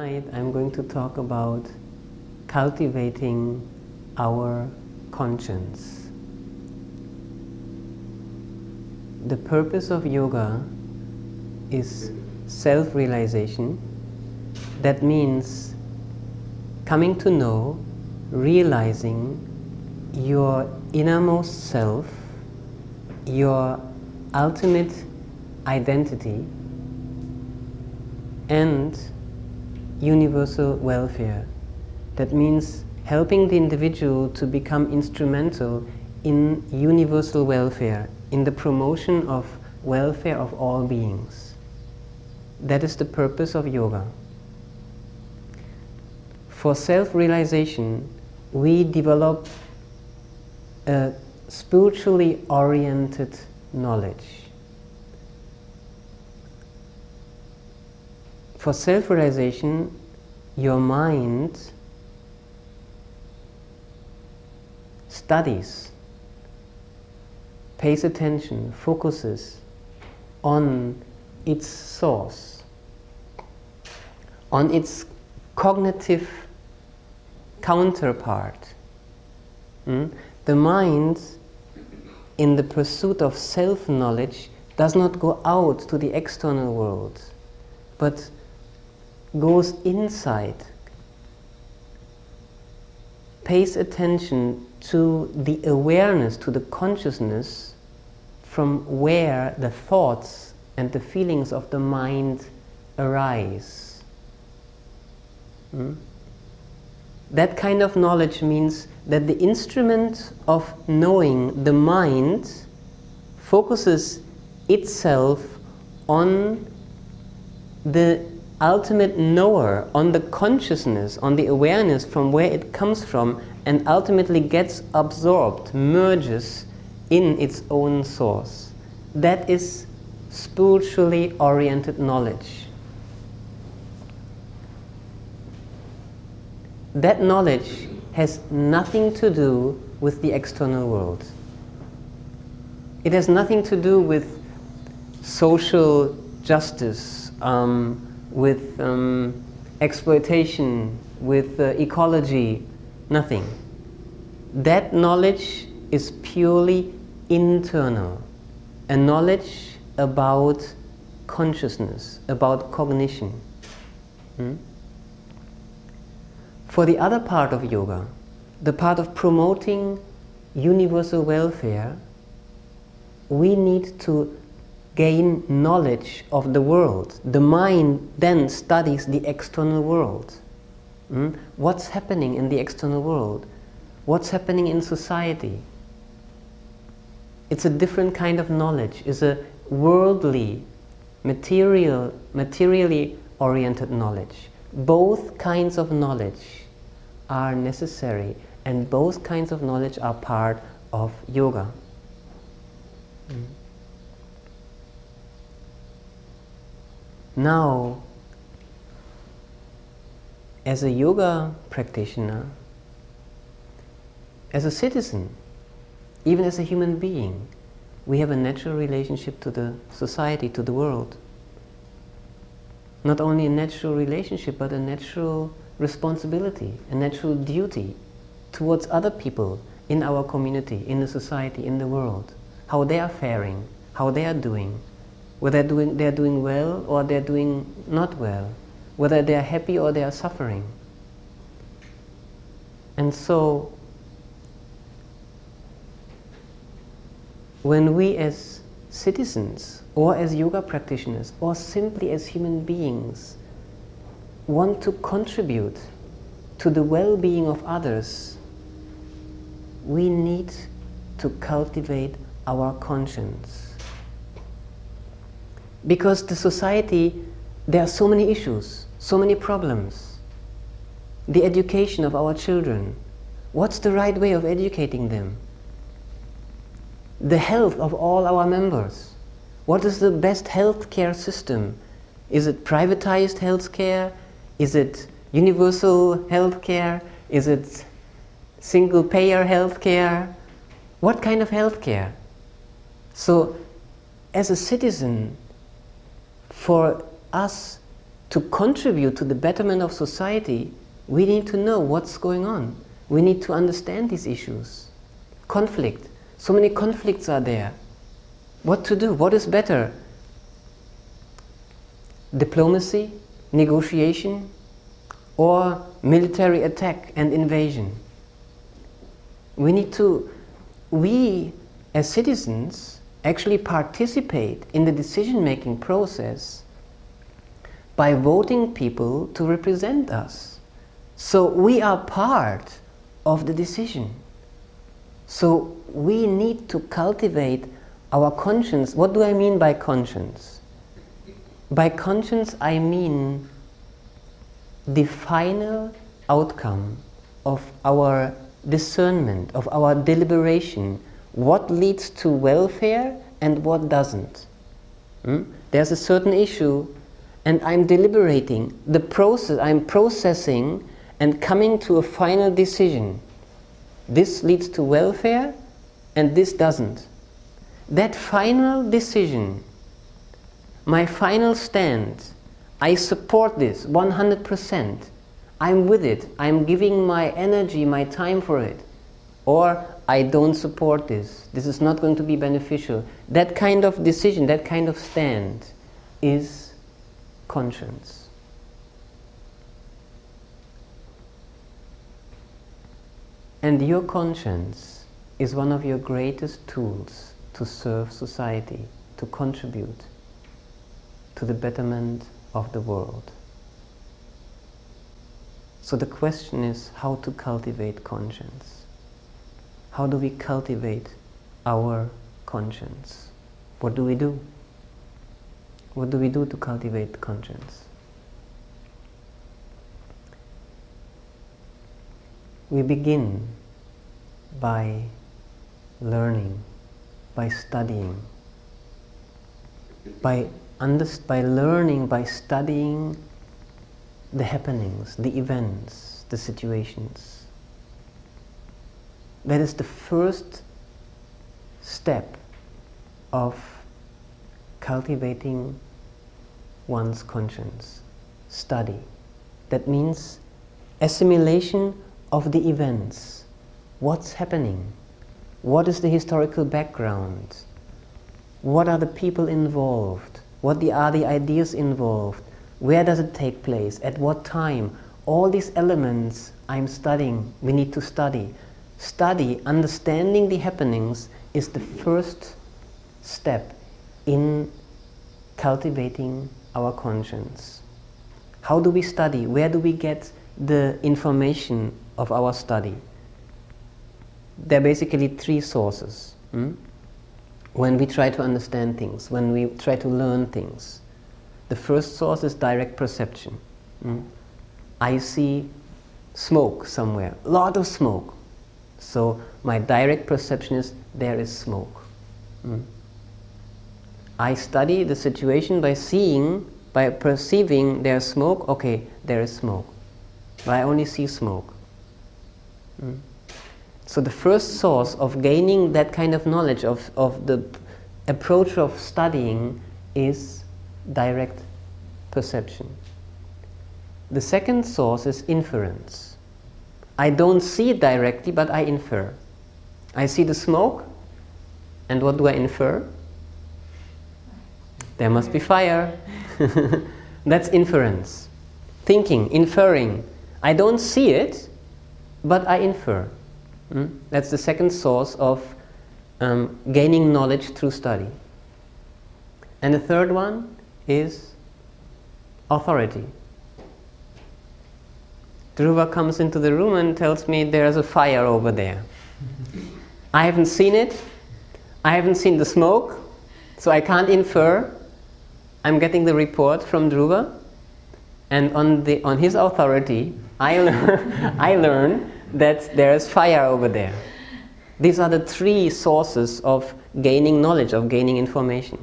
Tonight I'm going to talk about cultivating our conscience. The purpose of yoga is self-realization. That means coming to know, realizing your innermost self, your ultimate identity, and universal welfare. That means helping the individual to become instrumental in universal welfare, in the promotion of welfare of all beings. That is the purpose of yoga. For self-realization, we develop a spiritually oriented knowledge. For self-realization, your mind studies, pays attention, focuses on its source, on its cognitive counterpart. The mind, in the pursuit of self-knowledge, does not go out to the external world, but goes inside, pays attention to the awareness, to the consciousness from where the thoughts and the feelings of the mind arise. That kind of knowledge means that the instrument of knowing, the mind, focuses itself on the ultimate knower, on the consciousness, on the awareness from where it comes from, and ultimately gets absorbed, merges in its own source. That is spiritually oriented knowledge. That knowledge has nothing to do with the external world. It has nothing to do with social justice, with exploitation, with ecology, nothing. That knowledge is purely internal, a knowledge about consciousness, about cognition. For the other part of yoga, the part of promoting universal welfare, we need to gain knowledge of the world. The mind then studies the external world. What's happening in the external world? What's happening in society? It's a different kind of knowledge. It's a worldly, materially oriented knowledge. Both kinds of knowledge are necessary, and both kinds of knowledge are part of yoga. Now, as a yoga practitioner, as a citizen, even as a human being, we have a natural relationship to the society, to the world. Not only a natural relationship, but a natural responsibility, a natural duty towards other people in our community, in the society, in the world. How they are faring, how they are doing, whether they are doing well or they are doing not well, whether they are happy or they are suffering. And so, when we as citizens, or as yoga practitioners, or simply as human beings, want to contribute to the well-being of others, we need to cultivate our conscience. Because the society, there are so many issues, so many problems. The education of our children, what's the right way of educating them? The health of all our members. What is the best healthcare system? Is it privatized healthcare? Is it universal healthcare? Is it single-payer healthcare? What kind of healthcare? So, as a citizen, for us to contribute to the betterment of society, we need to know what's going on. We need to understand these issues. Conflict. So many conflicts are there. What to do? What is better? Diplomacy, negotiation, or military attack and invasion? We as citizens actually participate in the decision-making process by voting people to represent us. So we are part of the decision. So we need to cultivate our conscience. What do I mean by conscience? By conscience I mean the final outcome of our discernment, of our deliberation, what leads to welfare and what doesn't. There's a certain issue and I'm deliberating, the process, I'm processing and coming to a final decision. This leads to welfare and this doesn't. That final decision, my final stand, I support this 100%. I'm with it. I'm giving my energy, my time for it. Or I don't support this. This is not going to be beneficial. That kind of decision, that kind of stand is conscience. And your conscience is one of your greatest tools to serve society, to contribute to the betterment of the world. So the question is how to cultivate conscience. How do we cultivate our conscience? What do we do? What do we do to cultivate conscience? We begin by learning, by studying, by learning, by studying the happenings, the events, the situations. That is the first step of cultivating one's conscience. Study. That means assimilation of the events. What's happening? What is the historical background? What are the people involved? What are the ideas involved? Where does it take place? At what time? All these elements I'm studying, we need to study. Study, understanding the happenings is the first step in cultivating our conscience. How do we study? Where do we get the information of our study? There are basically three sources. When we try to understand things, when we try to learn things. The first source is direct perception. I see smoke somewhere, a lot of smoke. So my direct perception is there is smoke. I study the situation by seeing, by perceiving there's smoke, okay, there is smoke. But I only see smoke. So the first source of gaining that kind of knowledge, of the approach of studying, is direct perception. The second source is inference. I don't see it directly, but I infer. I see the smoke, and what do I infer? There must be fire. That's inference. Thinking, inferring. I don't see it, but I infer. That's the second source of gaining knowledge through study. And the third one is authority. Dhruva comes into the room and tells me there's a fire over there. I haven't seen it, I haven't seen the smoke, so I can't infer. I'm getting the report from Dhruva, and on his authority, I learn that there is fire over there. These are the three sources of gaining knowledge, of gaining information.